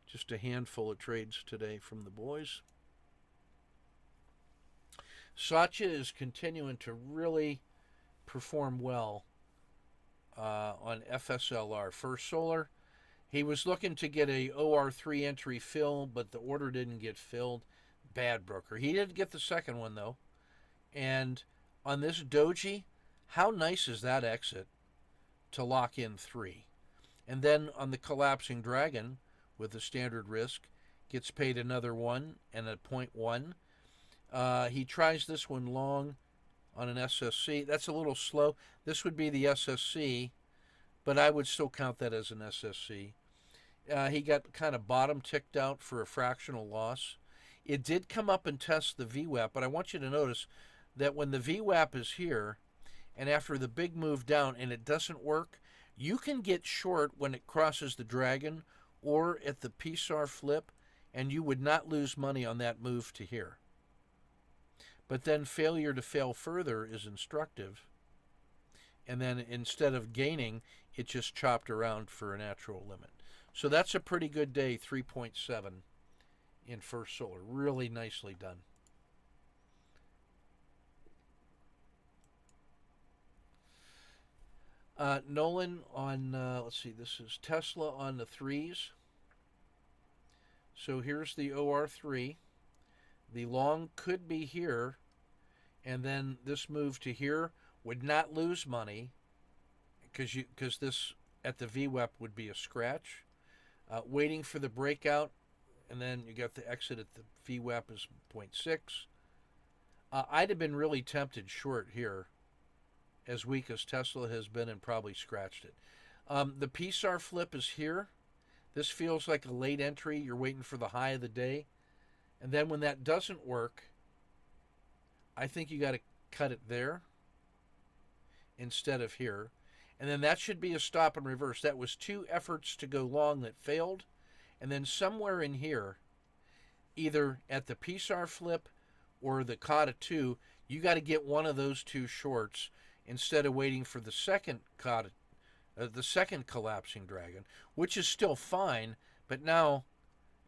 just a handful of trades today from the boys. Satya is continuing to really perform well on FSLR. First Solar, he was looking to get a OR3 entry fill, but the order didn't get filled. Bad broker. He did get the second one, though. And on this doji, how nice is that exit to lock in 3? And then on the collapsing dragon, with the standard risk, gets paid another 1 and a 0.1. He tries this one long on an SSC. That's a little slow. This would be the SSC, but I would still count that as an SSC. He got kind of bottom ticked out for a fractional loss. It did come up and test the VWAP, but I want you to notice that when the VWAP is here, and after the big move down and it doesn't work, you can get short when it crosses the dragon or at the PSAR flip, and you would not lose money on that move to here. But then failure to fail further is instructive. And then instead of gaining, it just chopped around for a natural limit. So that's a pretty good day, 3.7 in First Solar. Really nicely done. Nolan on, let's see, this is Tesla on the 3s. So here's the OR3. The long could be here, and then this move to here would not lose money because this at the VWAP would be a scratch. Waiting for the breakout, and then you got the exit at the VWAP is 0.6. I'd have been really tempted short here, as weak as Tesla has been, and probably scratched it. The PSAR flip is here. This feels like a late entry. You're waiting for the high of the day. And then when that doesn't work, I think you got to cut it there instead of here. And then that should be a stop and reverse. That was 2 efforts to go long that failed. And then somewhere in here, either at the PSAR flip or the COTA 2, you got to get one of those 2 shorts instead of waiting for the second COTA, the second collapsing dragon, which is still fine, but now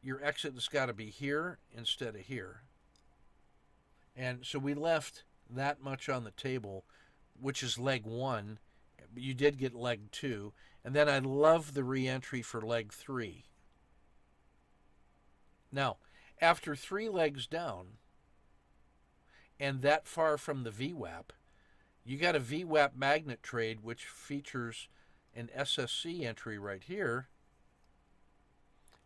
your exit has got to be here instead of here. And so we left that much on the table, which is leg 1. You did get leg 2. And then I love the re-entry for leg 3. Now, after 3 legs down, and that far from the VWAP, you got a VWAP magnet trade, which features an SSC entry right here,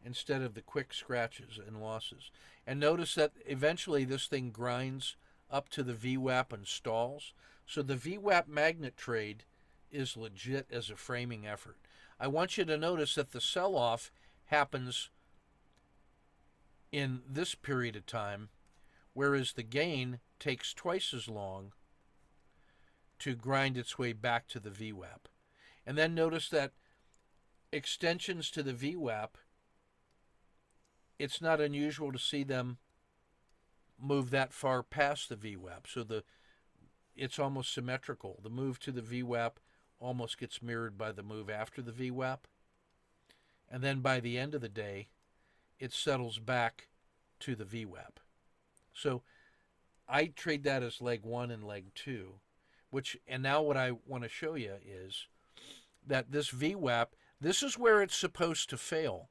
instead of the quick scratches and losses. And notice that eventually this thing grinds up to the VWAP and stalls. So the VWAP magnet trade is legit as a framing effort. I want you to notice that the sell-off happens in this period of time, whereas the gain takes twice as long to grind its way back to the VWAP. And then notice that extensions to the VWAP, it's not unusual to see them move that far past the VWAP. So it's almost symmetrical. The move to the VWAP almost gets mirrored by the move after the VWAP. And then by the end of the day, it settles back to the VWAP. So I trade that as leg 1 and leg 2, and now what I want to show you is that this VWAP, this is where it's supposed to fail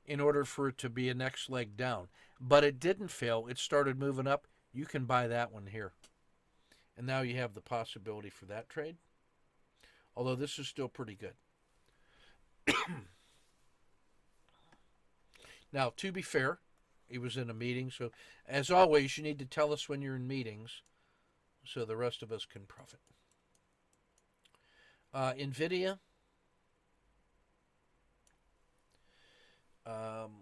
in order for it to be a next leg down. But it didn't fail. It started moving up. You can buy that one here. And now you have the possibility for that trade. Although this is still pretty good. Now, to be fair, he was in a meeting. So, as always, you need to tell us when you're in meetings so the rest of us can profit. NVIDIA.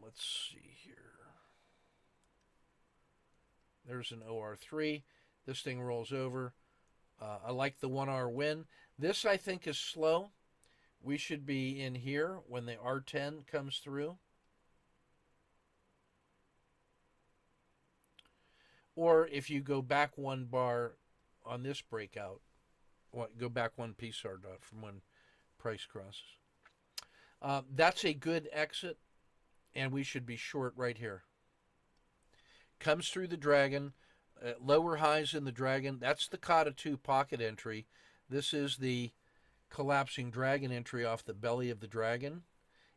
Let's see here. There's an OR3. This thing rolls over. I like the 1 hour win. This I think is slow. We should be in here when the R10 comes through. Or if you go back 1 bar on this breakout, go back 1 PSAR dot from when price crosses. That's a good exit, and we should be short right here. Comes through the dragon, lower highs in the dragon. That's the Kata 2 pocket entry. This is the collapsing dragon entry off the belly of the dragon,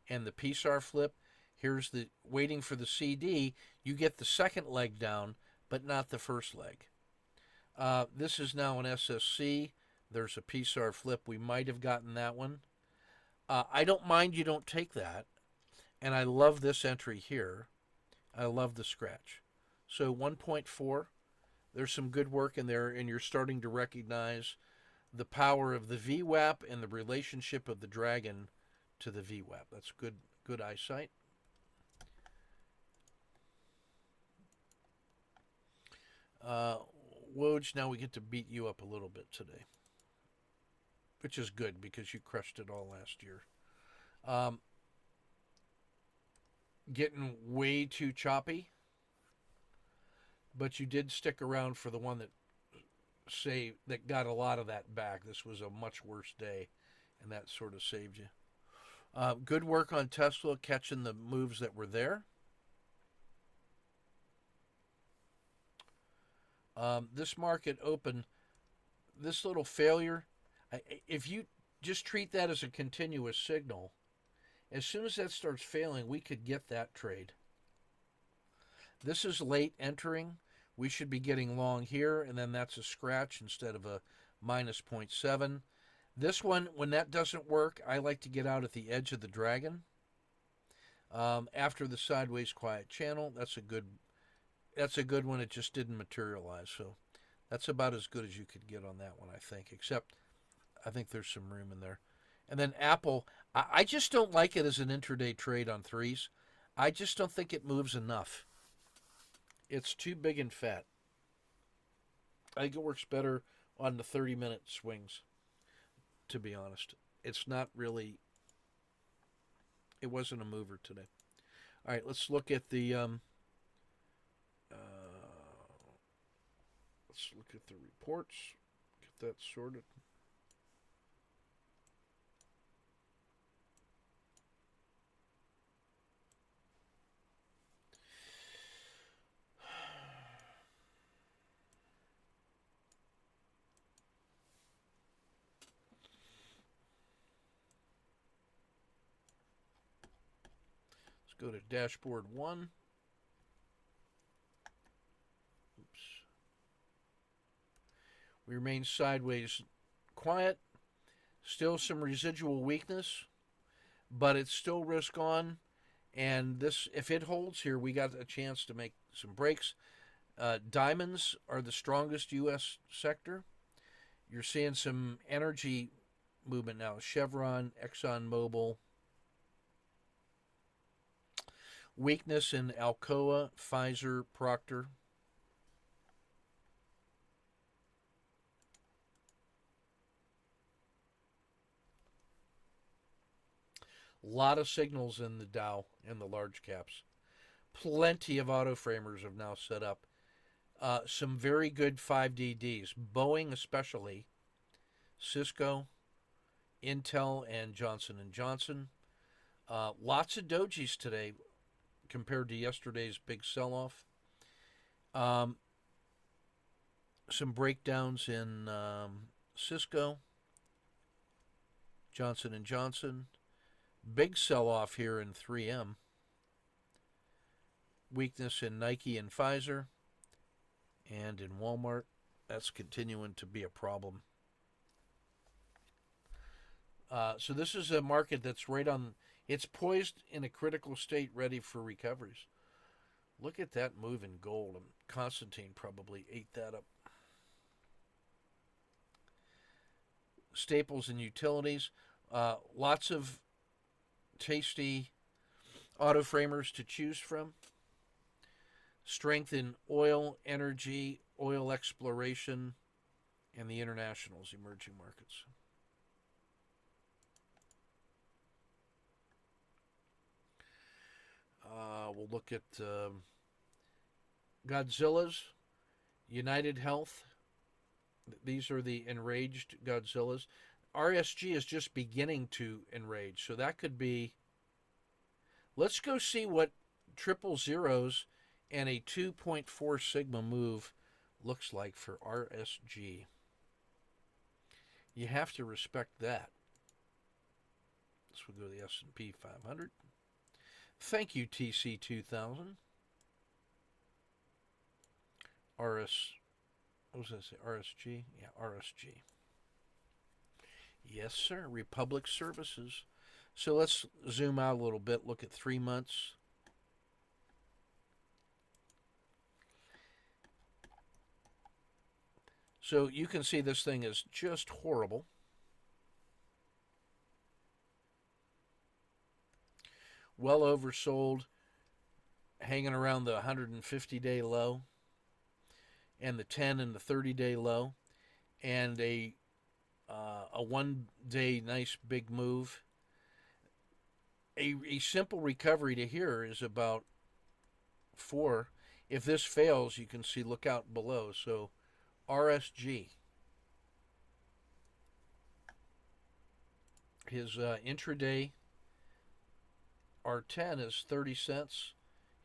and the PSAR flip. Here's the waiting for the CD. You get the second leg down, but not the first leg. This is now an SSC. There's a PSAR flip. We might have gotten that one. I don't mind you don't take that. And I love this entry here. I love the scratch. So 1.4, there's some good work in there, and you're starting to recognize the power of the VWAP and the relationship of the dragon to the VWAP. That's good eyesight. Woj, now we get to beat you up a little bit today, which is good because you crushed it all last year. Getting way too choppy, but you did stick around for the one that got a lot of that back. This was a much worse day, and that sort of saved you. Good work on Tesla catching the moves that were there. This market open, this little failure, if you just treat that as a continuous signal, as soon as that starts failing, we could get that trade. This is late entering. We should be getting long here, and then that's a scratch instead of a minus 0.7. This one, when that doesn't work, I like to get out at the edge of the dragon. After the sideways quiet channel, that's a good one. It just didn't materialize, so that's about as good as you could get on that one, I think, except I think there's some room in there. And then Apple, I just don't like it as an intraday trade on threes. I just don't think it moves enough. It's too big and fat. I think it works better on the 30-minute swings, to be honest. It's not really, it wasn't a mover today. All right, let's look at the, let's look at the reports, get that sorted. Go to dashboard 1. Oops. We remain sideways quiet. Still some residual weakness, but it's still risk on. And this, if it holds here, we got a chance to make some breaks. Diamonds are the strongest U.S. sector. You're seeing some energy movement now. Chevron, ExxonMobil. Weakness in Alcoa, Pfizer, Procter. A lot of signals in the Dow and the large caps. Plenty of auto framers have now set up. Some very good 5DDs. Boeing especially. Cisco, Intel, and Johnson & Johnson. Lots of dojis today compared to yesterday's big sell-off. Some breakdowns in Cisco, Johnson & Johnson. Big sell-off here in 3M. Weakness in Nike and Pfizer. And in Walmart. That's continuing to be a problem. So this is a market that's right on, it's poised in a critical state ready for recoveries. Look at that move in gold. Constantine probably ate that up. Staples and utilities. Lots of tasty auto framers to choose from. Strength in oil, energy, oil exploration, and the internationals, emerging markets. We'll look at Godzilla's, United Health. These are the enraged Godzillas. RSG is just beginning to enrage, so that could be. Let's go see what triple zeros and a 2.4 sigma move looks like for RSG. You have to respect that. So we'll go to the S&P 500. Thank you, TC 2000. What was I say? RSG? Yeah, RSG. Yes, sir. Republic Services. So let's zoom out a little bit. Look at 3 months. So you can see this thing is just horrible. Well oversold, hanging around the 150-day low and the 10 and the 30-day low, and a 1-day nice big move. A simple recovery to here is about 4. If this fails, you can see look out below. So RSG. His intraday R10 is 30 cents.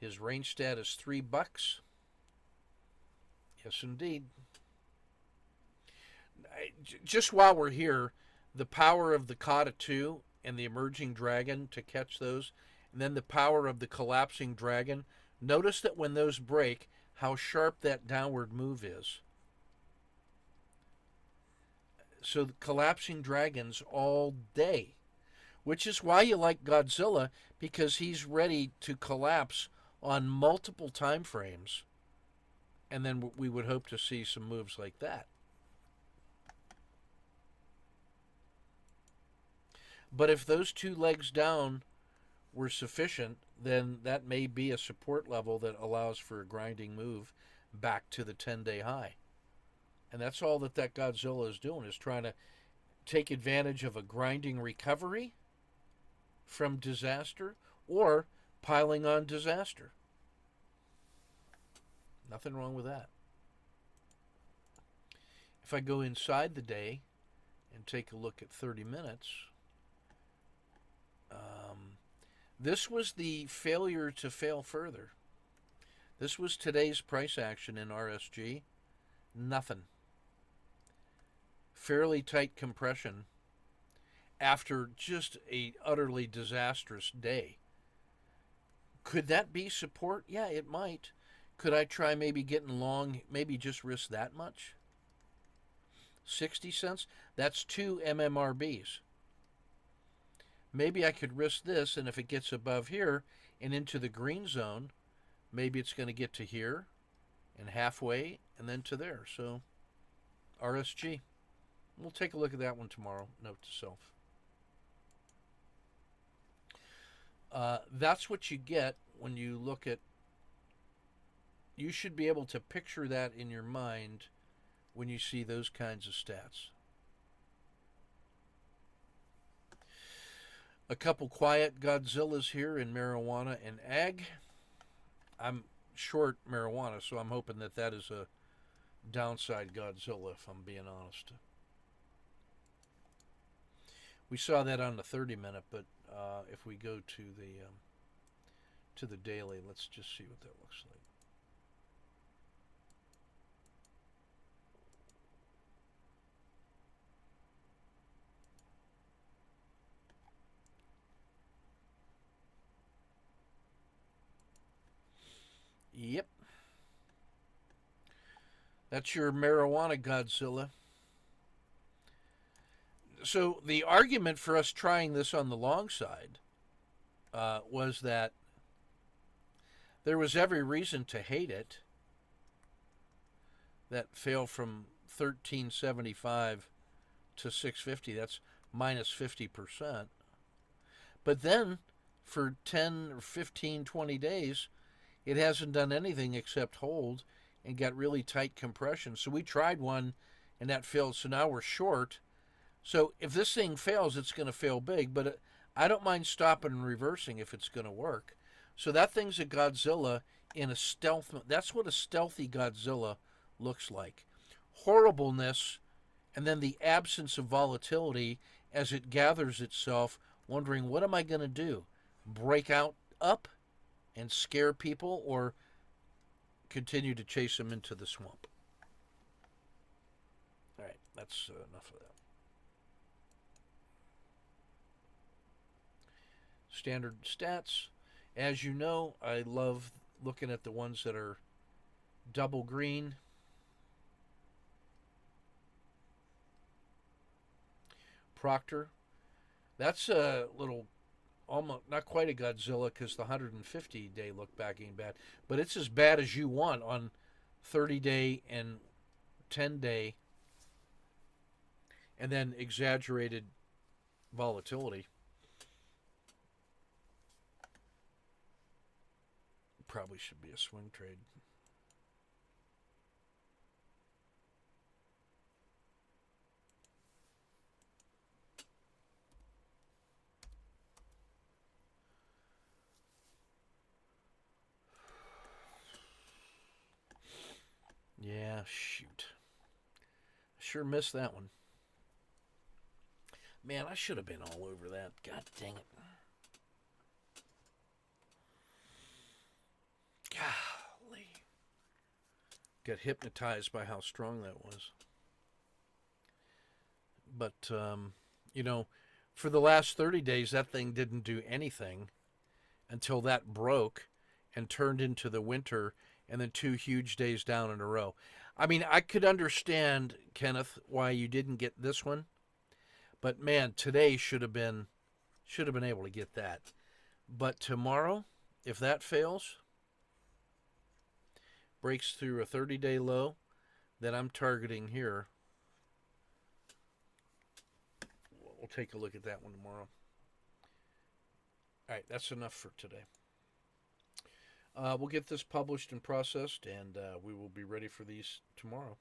His range stat is $3. Yes, indeed. Just while we're here, the power of the Kata 2 and the emerging dragon to catch those, and then the power of the collapsing dragon. Notice that when those break, how sharp that downward move is. So the collapsing dragons all day, which is why you like Godzilla, because he's ready to collapse on multiple time frames, and then we would hope to see some moves like that. But if those 2 legs down were sufficient, then that may be a support level that allows for a grinding move back to the 10-day high. And that's all that Godzilla is doing, is trying to take advantage of a grinding recovery from disaster or piling on disaster. Nothing wrong with that. If I go inside the day and take a look at 30 minutes, this was the failure to fail further. This was today's price action in RSG. Nothing. Fairly tight compression after just a utterly disastrous day. Could that be support? Yeah, it might. Could I try maybe getting long, maybe just risk that much? 60 cents? That's 2 MMRBs. Maybe I could risk this, and if it gets above here and into the green zone, maybe it's going to get to here and halfway and then to there. So RSG. We'll take a look at that one tomorrow. Note to self. That's what you get when you look at. You should be able to picture that in your mind when you see those kinds of stats. A couple quiet Godzillas here in marijuana and ag. I'm short marijuana, so I'm hoping that that is a downside Godzilla, if I'm being honest. We saw that on the 30-minute, but if we go to the daily, let's just see what that looks like. Yep. That's your marijuana Godzilla. So the argument for us trying this on the long side was that there was every reason to hate it. That fell from 1375 to 650. That's minus 50%. But then for 10 or 15, 20 days, it hasn't done anything except hold and got really tight compression. So we tried one and that failed. So now we're short. So if this thing fails, it's going to fail big. But I don't mind stopping and reversing if it's going to work. So that thing's a Godzilla in a stealth. That's what a stealthy Godzilla looks like. Horribleness, and then the absence of volatility as it gathers itself, wondering, what am I going to do? Break out up and scare people, or continue to chase them into the swamp? All right, that's enough of that. Standard stats. As you know, I love looking at the ones that are double green. Proctor. That's a little, almost not quite a Godzilla because the 150-day look back ain't bad, but it's as bad as you want on 30-day and 10-day, and then exaggerated volatility. Probably should be a swing trade. Yeah, shoot. Sure missed that one. Man, I should have been all over that. God dang it. Golly. Got hypnotized by how strong that was. But, for the last 30 days, that thing didn't do anything until that broke and turned into the winter, and then 2 huge days down in a row. I mean, I could understand, Kenneth, why you didn't get this one, but man, today should have been able to get that. But tomorrow, if that fails, breaks through a 30-day low that I'm targeting here, we'll take a look at that one tomorrow. All right, that's enough for today. We'll get this published and processed, and we will be ready for these tomorrow.